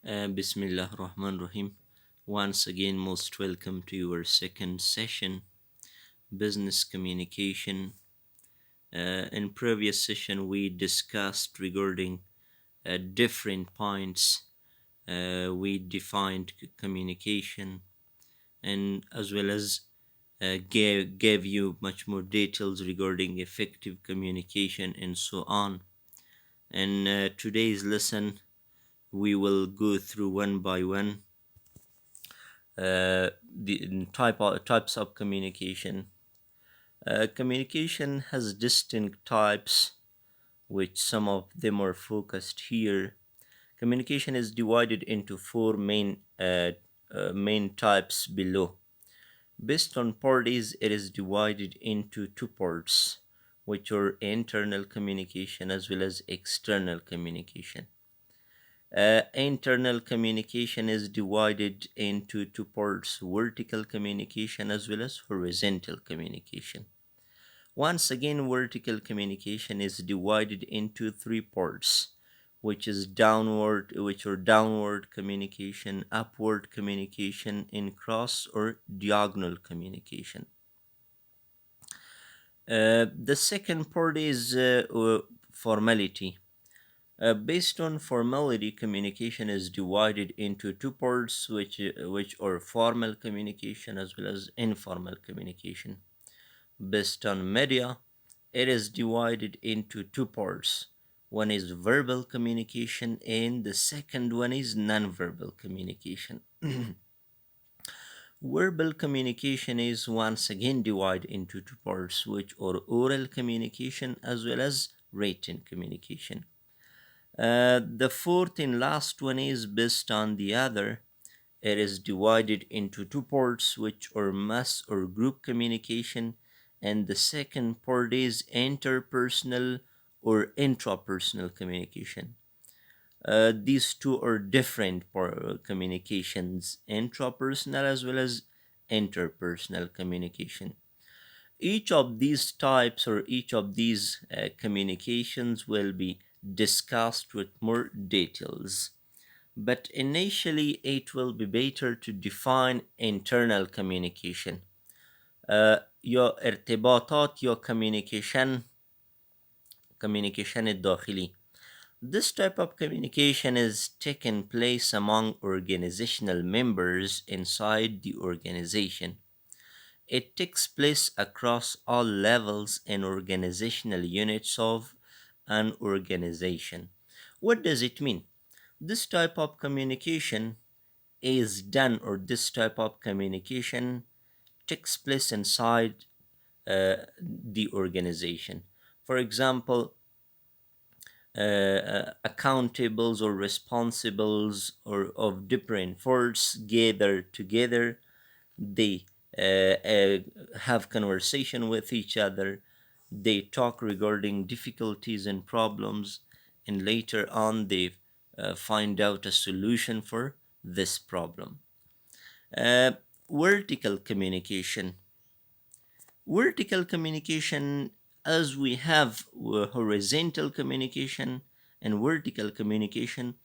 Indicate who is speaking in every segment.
Speaker 1: Bismillah Rahman Rahim. Once again, most welcome to your second session, Business Communication. In previous session, we discussed regarding different points. We defined communication and as well as gave you much more details regarding effective communication and so on. And today's lesson, we will go through one by one the types of communication. Communication has distinct types, which some of them are focused here. Communication is divided into four main types below. Based on parties, it is divided into two parts, which are internal communication as well as external communication. Internal communication is divided into two parts, vertical communication as well as horizontal communication. Once again, vertical communication is divided into three parts, which are downward communication, upward communication, and cross or diagonal communication. The second part is formality. Based on formality, communication is divided into two parts, which are formal communication as well as informal communication. Based on media, it is divided into two parts. One is verbal communication, and the second one is nonverbal communication. Verbal communication is once again divided into two parts, which are oral communication as well as written communication. The fourth and last one is based on the other. It is divided into two parts, which are mass or group communication, and the second part is interpersonal or intrapersonal communication. These two are different communications, intrapersonal as well as interpersonal communication. Each of these types or each of these communications will be discussed with more details. But initially, it will be better to define internal communication. یا ارتباطات یا communication الداخلي. This type of communication is taking place among organizational members inside the organization. It takes place across all levels and organizational units of an organization. What does it mean? This type of communication is done, or this type of communication takes place inside the organization. For example, accountables or responsibles or of different forces gather together. They have conversation with each other. They talk regarding difficulties and problems, and later on they find out a solution for this problem. uh, Vertical communication. Vertical communication, as we have horizontal communication and vertical communication,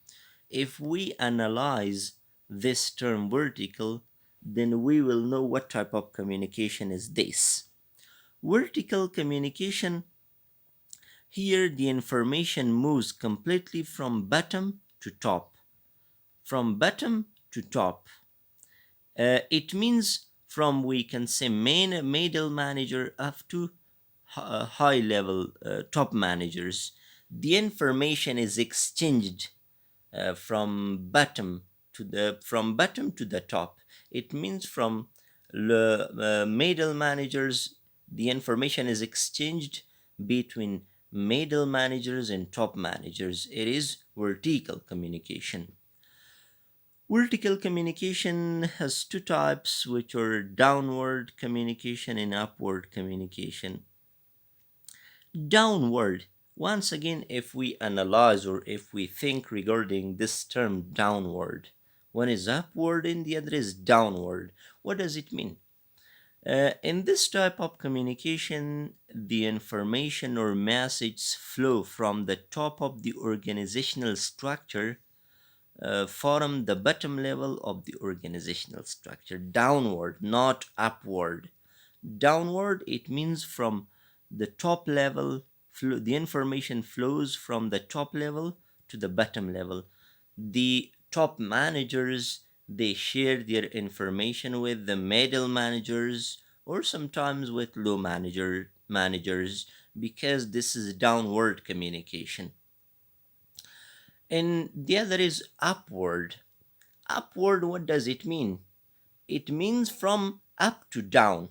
Speaker 1: if we analyze this term vertical, then we will know what type of communication is this. Vertical communication, here the information moves completely from bottom to top. From bottom to top. It means from, we can say, middle manager up to high level top managers. The information is exchanged from bottom to the top. It means from the middle managers, the information is exchanged between middle managers and top managers. It is vertical communication. Vertical communication has two types, which are downward communication and upward communication. Downward, once again, if we analyze or if we think regarding this term downward, one is upward and the other is downward. What does it mean? In this type of communication, the information or message flow from the top of the organizational structure form the bottom level of the organizational structure. Downward, not upward. Downward, it means from the top level, the information flows from the top level to the bottom level. The top managers, they share their information with the middle managers or sometimes with low managers, because this is downward communication. And the other is upward. Upward, what does it mean? It means from up to down.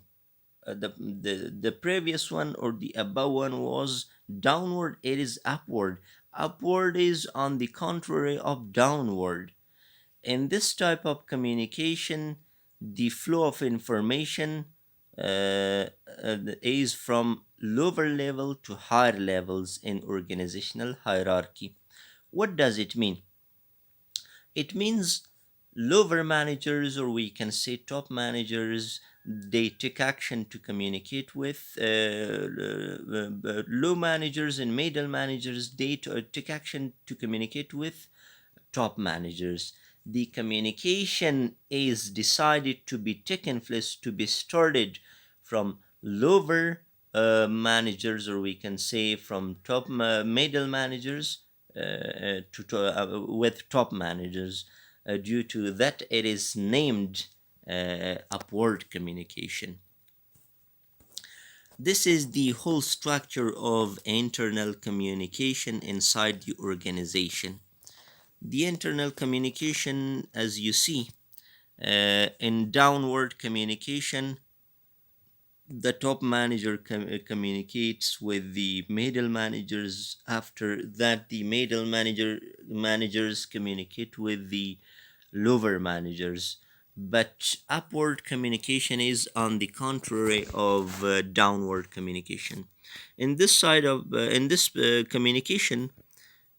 Speaker 1: The previous one or the above one was downward, it is upward. Upward is on the contrary of downward. In this type of communication, the flow of information is from lower level to higher levels in organizational hierarchy. What does it mean? It means lower managers, or we can say top managers, they take action to communicate with low managers, and middle managers, they take action to communicate with top managers. The communication is decided to be taken place, to be started from lower managers, or we can say from top middle managers with top managers. Due to that, it is named upward communication. This is the whole structure of internal communication inside the organization. The internal communication, as you see, in downward communication, the top manager communicates with the middle managers. After that, the middle managers communicate with the lower managers. But upward communication is on the contrary of downward communication. In this communication,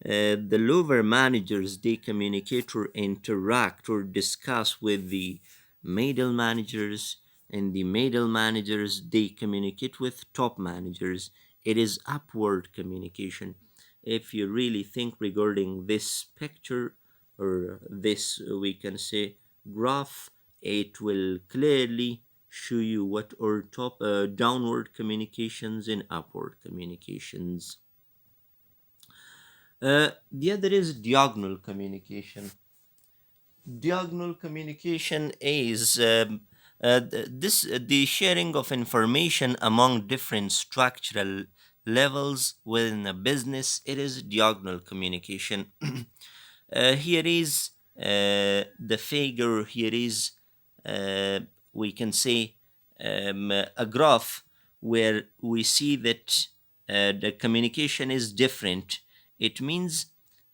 Speaker 1: the lower managers, they communicate or interact or discuss with the middle managers, and the middle managers, they communicate with top managers. It is upward communication. If you really think regarding this picture, or this we can say graph, it will clearly show you what are top downward communications and upward communications. The other is diagonal communication. Diagonal communication is the sharing of information among different structural levels within a business. It is diagonal communication. Here is the figure. Here is uh, we can say a graph where we see that the communication is different. It means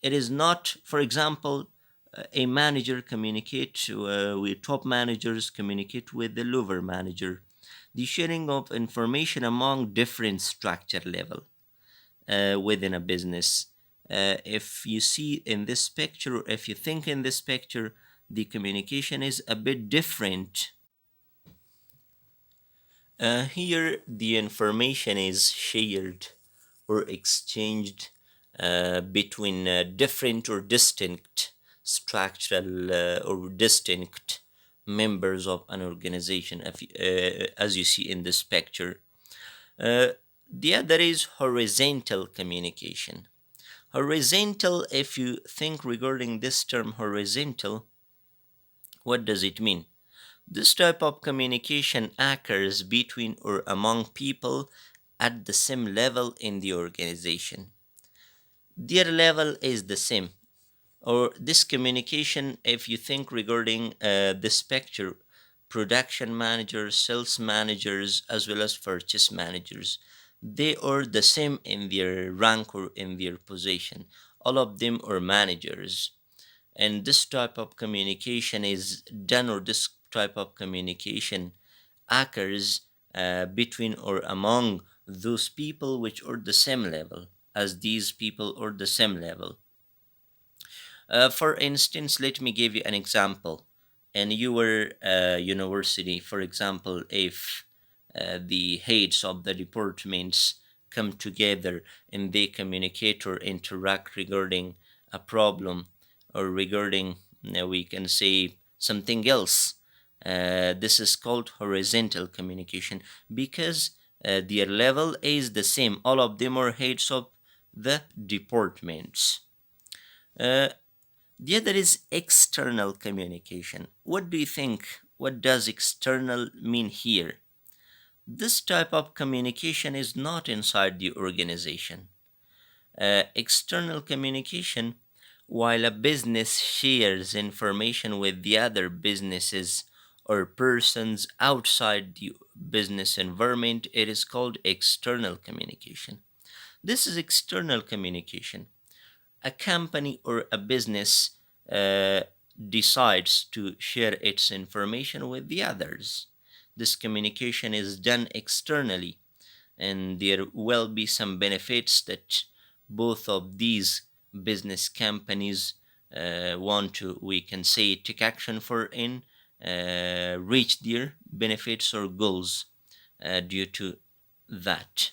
Speaker 1: it is not, for example, a manager communicate with top managers communicate with the lower manager. The sharing of information among different structure level within a business. If you see in this picture, if you think in this picture, the communication is a bit different. Here, the information is shared or exchanged between different or distinct structural or distinct members of an organization, as you see in this picture. Uh, the other is horizontal communication. Horizontal, if you think regarding this term horizontal, what does it mean? This type of communication occurs between or among people at the same level in the organization. Their level is the same. Or this communication, if you think regarding this picture, production managers, sales managers, as well as purchase managers, they are the same in their rank or in their position. All of them are managers, and this type of communication is done, or this type of communication occurs between or among those people which are the same level, as these people are the same level. For instance, let me give you an example. In your university, for example, if the heads of the departments come together and they communicate or interact regarding a problem, or regarding, we can say, something else. This is called horizontal communication because their level is the same. All of them are heads of the departments. Uh, the other is external communication. What do you think? What does external mean here? This type of communication is not inside the organization. External communication, while a business shares information with the other businesses or persons outside the business environment, it is called external communication. This is external communication. A company or a business uh, decides to share its information with the others. This communication is done externally, and there will be some benefits that both of these business companies want to, we can say, take action for in reach their benefits or goals due to that.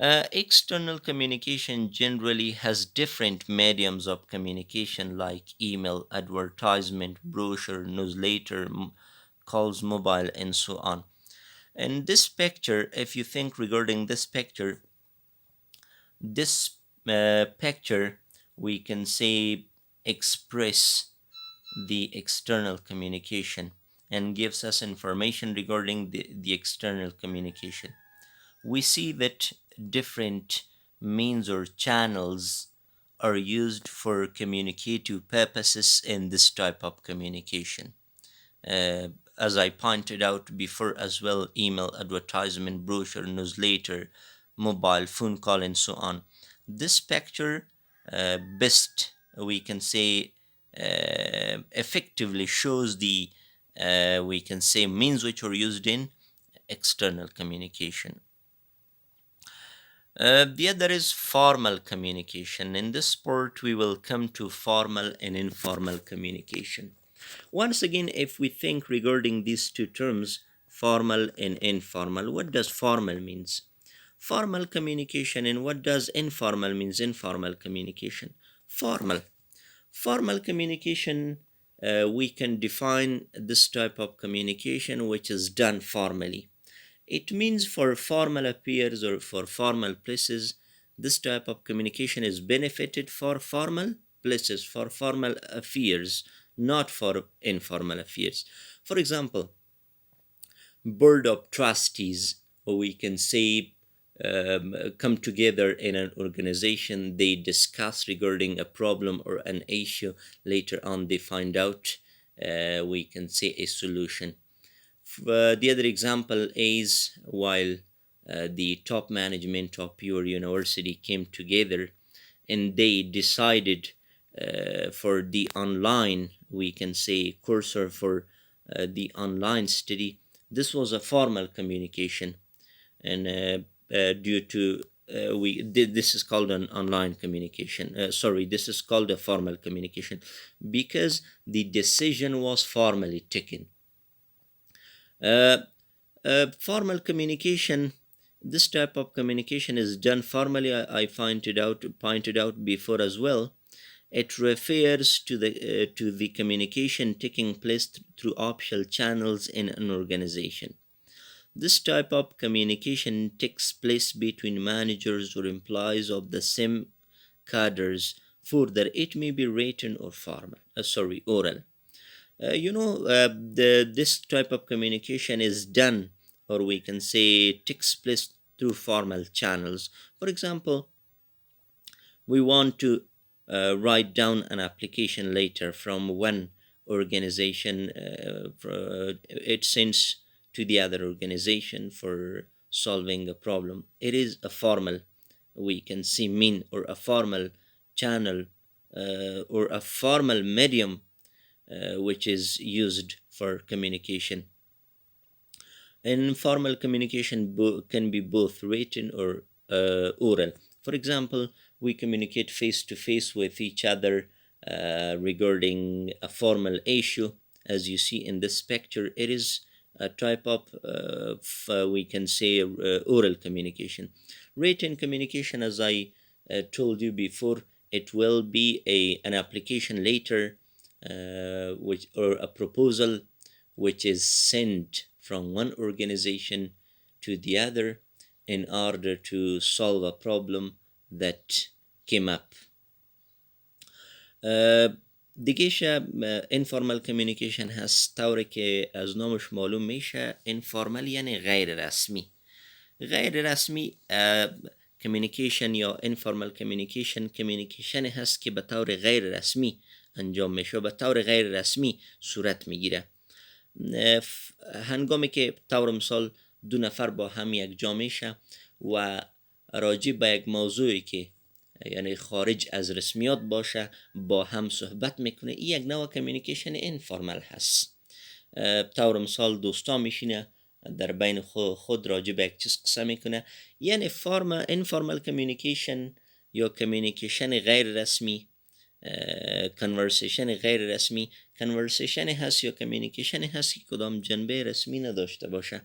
Speaker 1: External communication generally has different mediums of communication like email, advertisement, brochure, newsletter, calls, mobile, and so on. And this picture, if you think regarding this picture, we can say express the external communication and gives us information regarding the external communication. We see that different means or channels are used for communicative purposes in this type of communication. Uh, as I pointed out before as well, email, advertisement, brochure, newsletter, mobile, phone call, and so on. This picture best, we can say, effectively shows the, we can say, means which are used in external communication. The other is formal communication. In this part, we will come to formal and informal communication. Once again, if we think regarding these two terms, formal and informal, what does formal means? Formal communication, and what does informal means? Informal communication. Formal. Formal communication, we can define this type of communication which is done formally. It means for formal affairs or for formal places, this type of communication is benefited for formal places, for formal affairs, not for informal affairs. For example, board of trustees, or we can say, come together in an organization, they discuss regarding a problem or an issue. Later on, they find out, we can say, a solution. The other example is while the top management of your university came together and they decided for the online, we can say, course or for the online study. This was a formal communication, and due to we did this is called an online communication. Sorry, this is called a formal communication because the decision was formally taken. uh, Formal communication, this type of communication is done formally. I find it out pointed out before as well. It refers to the communication taking place through official channels in an organization. This type of communication takes place between managers or employees of the same cadres. Further, it may be written or oral. This type of communication is done, or we can say takes place through formal channels. For example, we want to write down an application later from one organization, it sends to the other organization for solving a problem. It is a formal, we can see, mean, or a formal channel, or a formal medium which is used for communication. Informal communication can be both written or oral. For example, we communicate face to face with each other regarding a formal issue. As you see in this picture, it is a type of, we can say, oral communication. Written communication, as I told you before, It will be an application later, which or a proposal which is sent from one organization to the other in order to solve a problem that came up. دیگه informal communication هست طوری که از نامش معلوم میشه informal یعنی غیر رسمی. غیر رسمی communication یا informal communication هست که به طور غیر رسمی انجام میشه، به طور غیر رسمی صورت میگیره. هنگامی که طور مثال دو نفر با هم یک جا میشه و راجع به یک موضوعی که یعنی خارج از رسمیات باشه با هم صحبت میکنه، این یک نوع کمیونیکیشن اینفورمال هست. طور مثال دوستا میشینه در بین خود راجع به یک چیز قصه میکنه، یعنی اینفورمال کمیونیکیشن یا کمیونیکیشن غیر رسمی، کنورسیشن غیر رسمی کنورسیشن هست یا کمیونیکیشن هست که کدام جنبه رسمی نداشته باشه.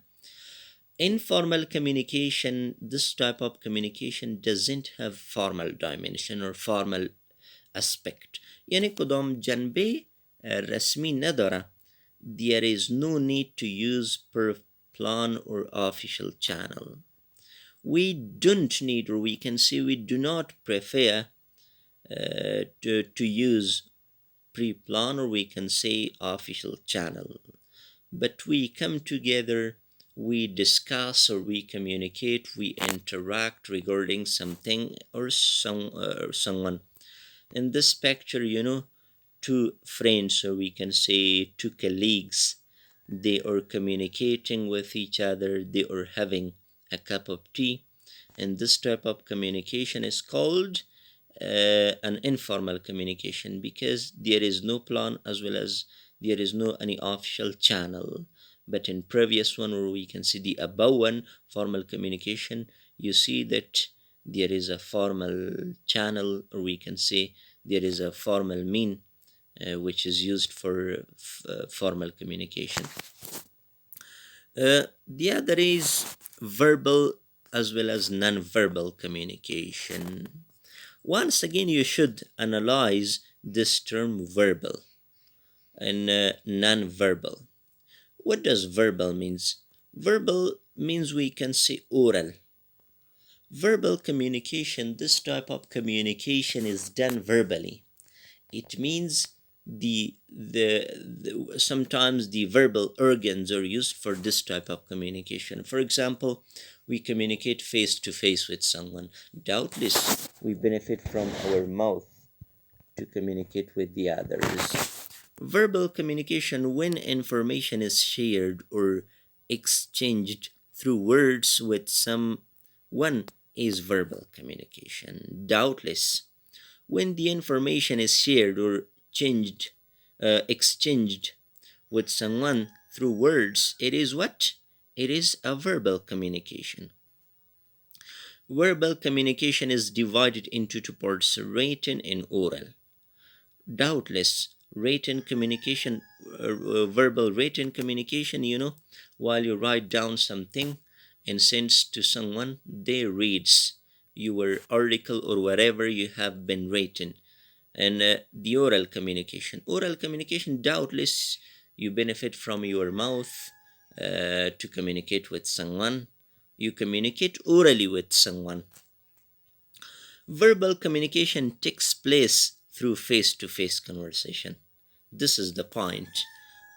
Speaker 1: Informal communication, this type of communication doesn't have formal dimension or formal aspect. یعنی کدام جنبه رسمی نداره. There is no need to use per plan or official channel. We don't need, or we can say we do not prefer to use pre-plan, or we can say official channel. But we come together, we discuss or we communicate, we interact regarding something or someone. In this picture, two friends, or we can say two colleagues, they are communicating with each other, they are having a cup of tea, and this type of communication is called an informal communication because there is no plan as well as there is no any official channel. But in previous one, where we can see the above one, formal communication, you see that there is a formal channel, or we can say there is a formal mean which is used for formal communication. The other is verbal as well as non-verbal communication. Once again, you should analyze this term verbal and non-verbal. What does verbal means? Verbal means we can say oral. Verbal communication, this type of communication is done verbally. It means sometimes the verbal organs are used for this type of communication. For example, we communicate face to face with someone. Doubtless, we benefit from our mouth to communicate with the others. Verbal communication, when information is shared or exchanged through words with someone, is verbal communication. Doubtless, when the information is shared or exchanged with someone through words, it is what? It is a verbal communication. Verbal communication is divided into two parts, written and oral. Doubtless, written communication, verbal written communication, while you write down something and sends to someone, they reads your article or whatever you have been written. And the oral communication, doubtless you benefit from your mouth to communicate with someone. You communicate orally with someone. Verbal communication takes place through face-to-face conversation. This is the point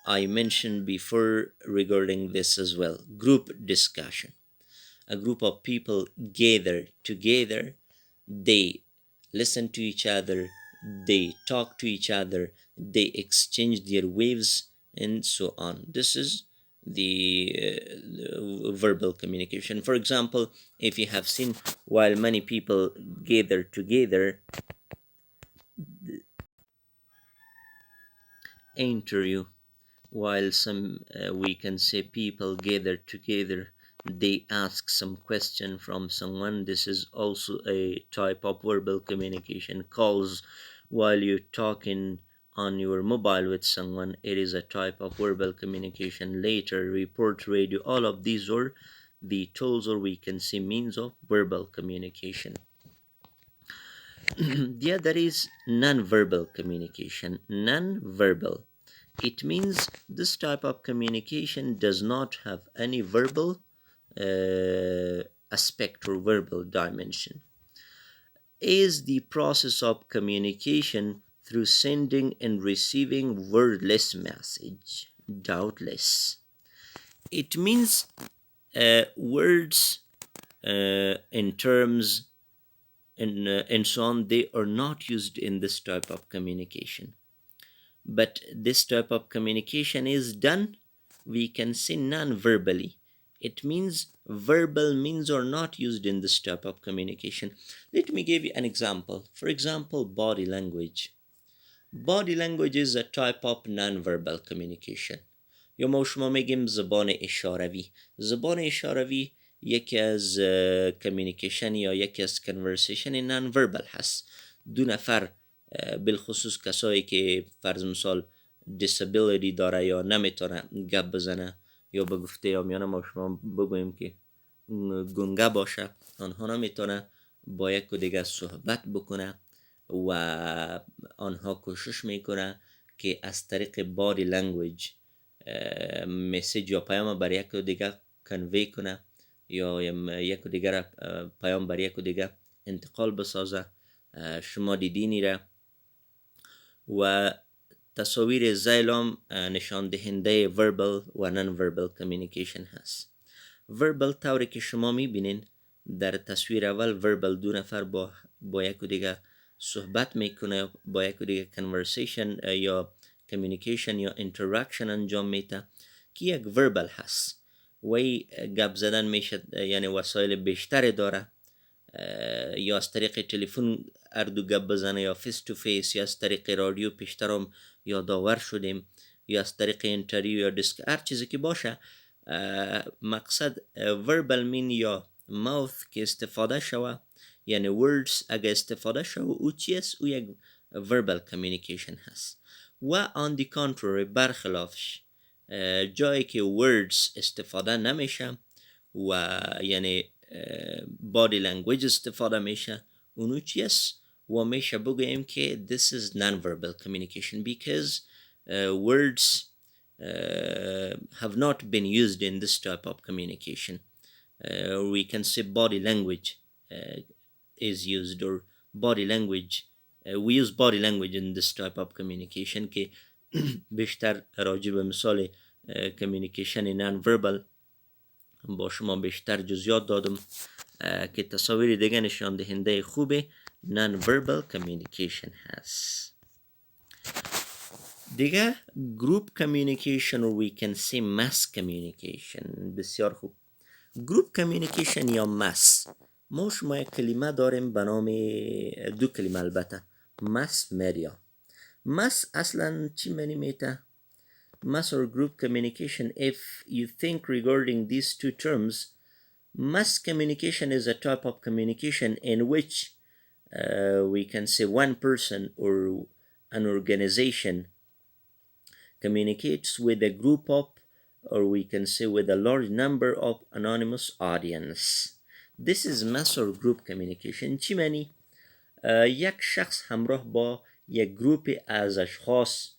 Speaker 1: I mentioned before regarding this as well. Group discussion. A group of people gather together, they listen to each other, they talk to each other, they exchange their waves, and so on. This is the verbal communication. For example, if you have seen, while many people gather together, interview, while some we can say people gather together, they ask some question from someone. This is also a type of verbal communication. Calls while you're talking on your mobile with someone, it is a type of verbal communication. Later, report, radio, all of these are the tools, or we can say means of verbal communication. The other is non-verbal communication. Non-verbal. It means this type of communication does not have any verbal aspect or verbal dimension. Is the process of communication through sending and receiving wordless message. Doubtless. It means words in terms and so on, they are not used in this type of communication. But this type of communication is done, we can say non-verbally. It means verbal means are not used in this type of communication. Let me give you an example. For example, body language. Body language is a type of non-verbal communication. یا ما شما میگیم زبان اشاروی. زبان اشاروی یکی از کمیونیکیشن یا یکی از کنورسیشن نان وربل هست. دو نفر بالخصوص کسایی که فرض مثال دیسابیلیتی داره یا نمیتونه گپ بزنه یا به گفته آمیان ما شما بگوییم که گنگه باشه، آنها نمیتونه با یک و دیگه صحبت بکنه و آنها کوشش میکنه که از طریق بادی لنگویج مسیج یا پیام بر یک و دیگه کنوی کنه یا یک و دیگه پیام بر یک و دیگه انتقال بسازه. شما دیدینی را و تصاویر زیلام نشان دهنده وربل و نان وربل کمیونیکیشن هست. وربل طوری که شما میبینین در تصویر اول وربل دو نفر با یک و دیگه صحبت میکنه، با یک و دیگه کنورسیشن یا کمیونیکیشن یا اینتراکشن انجام میده که یک وربل هست. وی گپ زدن میشه، یعنی وسایل بیشتری داره، یا از طریق تلفن اردو گپ بزنه یا فیس تو فیس یا از طریق رادیو پیشترم یادآور شدیم یا از طریق اینترویو یا دیسک، هر چیزی که باشه. مقصد وربل مین یا ماوث که استفاده شوه، یعنی words اگه استفاده شوه او چیست؟ او یک وربل کمیونیکیشن هست. و آن دی کانتراری برخلافش جایی که words استفاده نمیشه و یعنی body language استفاده میشه، اونو چیست؟ و میشه بگویم که this is non-verbal communication because words have not been used in this type of communication. We can say body language is used, or body language we use body language in this type of communication که بیشتر راجع به مثال communication non-verbal با شما بیشتر جزئیات دادم که تصاویر دیگه نشان دهنده خوب non-verbal communication هست. دیگه group communication or we can say mass communication. بسیار خوب. group communication یا mass، ما شما یک کلمه داریم به نام، دو کلمه البته، mass media. mass اصلا چی معنی میته؟ mass or group communication, if you think regarding these two terms, mass communication is a type of communication in which we can say one person or an organization communicates with a group of, or we can say with a large number of anonymous audience. This is mass or group communication. چی معنی؟ یک شخص همراه با یک گروپ از اشخاص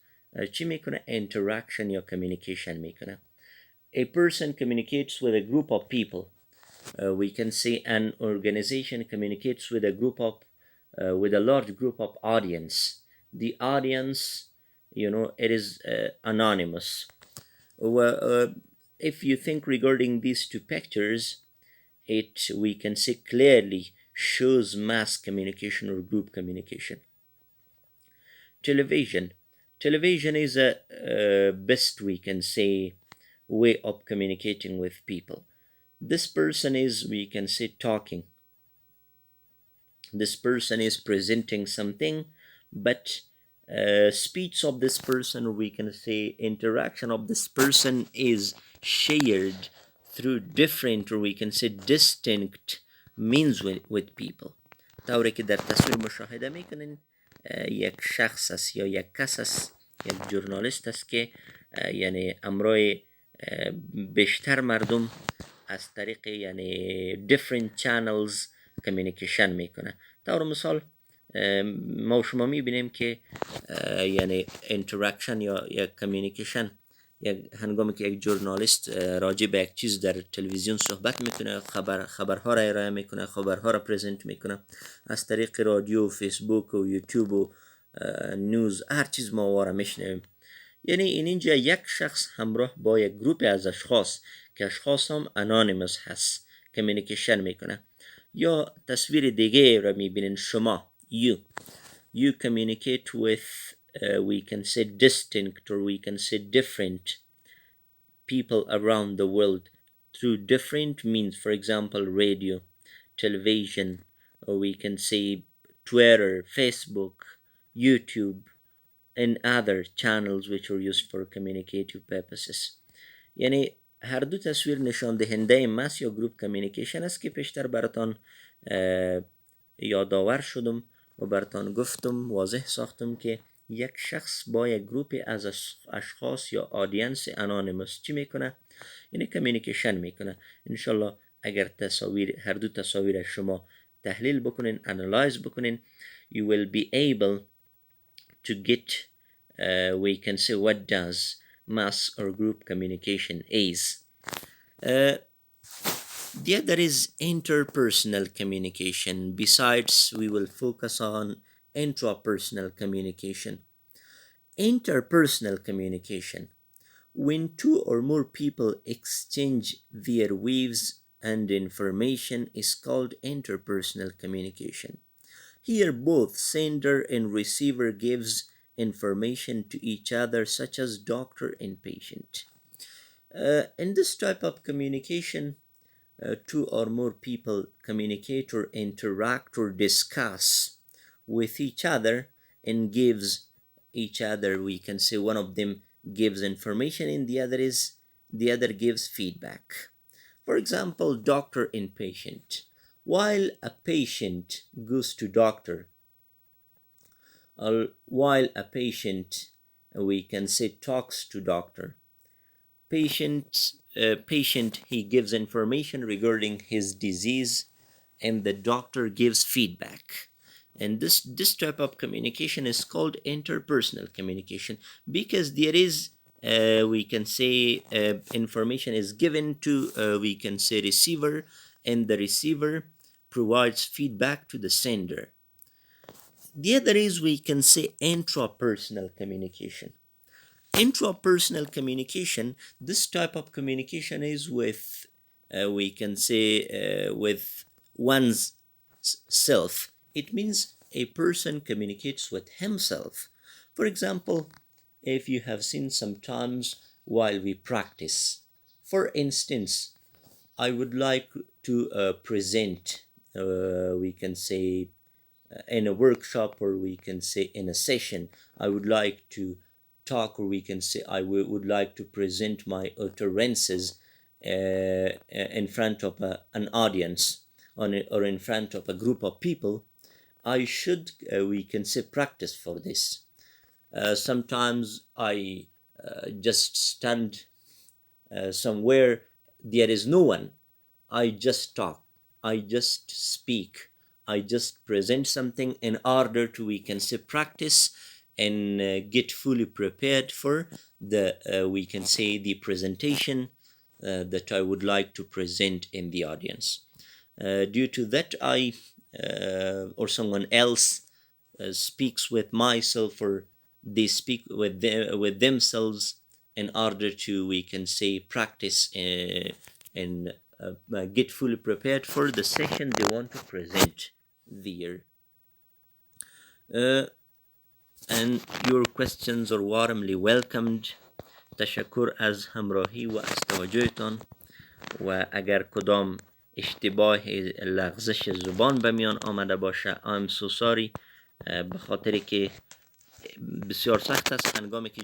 Speaker 1: چی میکنه؟ interaction یا communication میکنه. A person communicates with a group of people. We can say an organization communicates with a group of, with a large group of audience. The audience, you know, it is anonymous. If you think regarding these two pictures, it, we can say clearly shows mass communication or group communication. Television. Television is a best, we can say, way of communicating with people. This person is, we can say, talking. This person is presenting something, but speech of this person, or we can say interaction of this person, is shared through different, or we can say distinct means with people. طوری که در تصویر مشاهده میکنین یک شخص است یا یک کس است، یک ژورنالیست است که یعنی امروز بیشتر مردم از طریق یعنی different channels communication میکنه. طور مثال ما و شما میبینیم که یعنی اینتراکشن یا یک کمیونیکیشن، یک هنگامی که یک ژورنالیست راجع به یک چیز در تلویزیون صحبت میکنه، خبرها را ارائه میکنه، خبرها را پرزنت میکنه از طریق رادیو و فیسبوک و یوتیوب و نیوز، هر چیز ما واره میشنویم. یعنی اینجا یک شخص همراه با یک گروپ از اشخاص که اشخاص هم انانیمس هست کمیونیکیشن میکنه. یا تصویر دیگه را میبینین شما، you communicate with we can say distinct or we can say different people around the world through different means. For example, radio, television, or we can say Twitter, Facebook, YouTube, and other channels which are used for communicative purposes. یعنی هر دو تصویر نشان دهنده مس یا گروپ کمیونیکیشن است که پیشتر براتان یادآور شدم و براتان گفتم، واضح ساختم که یک شخص با یک گروپ از اشخاص یا آدینس انانیمس چی میکنه؟ یعنی کمیونیکیشن میکنه. انشالله اگر هر دو تصاویر شما تحلیل بکنین، انالایز بکنین، you will be able to get we can say what does mass or group communication is. The other is interpersonal communication. Besides, we will focus on intrapersonal communication. Interpersonal communication, when two or more people exchange their waves and information, is called interpersonal communication. Here both sender and receiver gives information to each other, such as doctor and patient. In this type of communication, two or more people communicate or interact or discuss with each other and gives each other, we can say one of them gives information and the other gives feedback. For example, doctor and patient. While a patient goes to doctor, or while a patient, we can say, talks to doctor, patient he gives information regarding his disease and the doctor gives feedback. And this type of communication is called interpersonal communication, because there is we can say information is given to we can say receiver, and the receiver provides feedback to the sender. The other is we can say intrapersonal communication. Intrapersonal communication, this type of communication is with we can say with one's self. It means a person communicates with himself. For example, if you have seen sometimes while we practice, for instance, I would like to present we can say in a workshop, or we can say in a session, I would like to talk, or we can say I would like to present my utterances in front of an audience or in front of a group of people. I should we can say practice for this. Sometimes I just stand somewhere, there is no one, I just talk, I just speak, I just present something in order to, we can say, practice and get fully prepared for the we can say the presentation that I would like to present in the audience. Due to that, I or someone else speaks with myself, or they speak with themselves in order to, we can say, practice and get fully prepared for the session they want to present there. And your questions are warmly welcomed. تشکر از همراهی و از توجهتان. و اگر کدام اشتباه لغزش زبان به میان آمده باشه، I'm so sorry، به خاطر که بسیار سخت است هنگامی که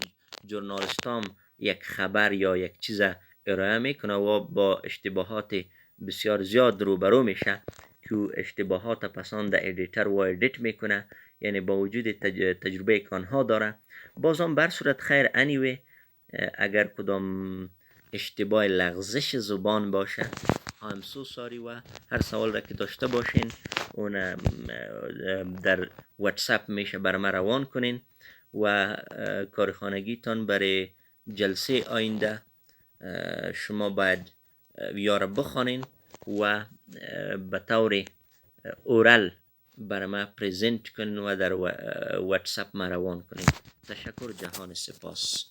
Speaker 1: ژورنالیستام یک خبر یا یک چیز ارائه میکنه و با اشتباهات بسیار زیاد روبرو میشه که اشتباهات پسند ادیتر و ادیت میکنه، یعنی با وجود تجربه که آنها داره، بازم بر صورت خیر anyway اگر کدام اشتباه لغزش زبان باشه I'm so sorry و هر سوال را که داشته باشین اون در واتساپ میشه بر ما روان کنین و کارخانگیتان برای جلسه آینده شما باید یا را بخوانین و به طور اورال برای ما پریزنت کنین و در واتساپ ما روان کنین. تشکر، جهان سپاس.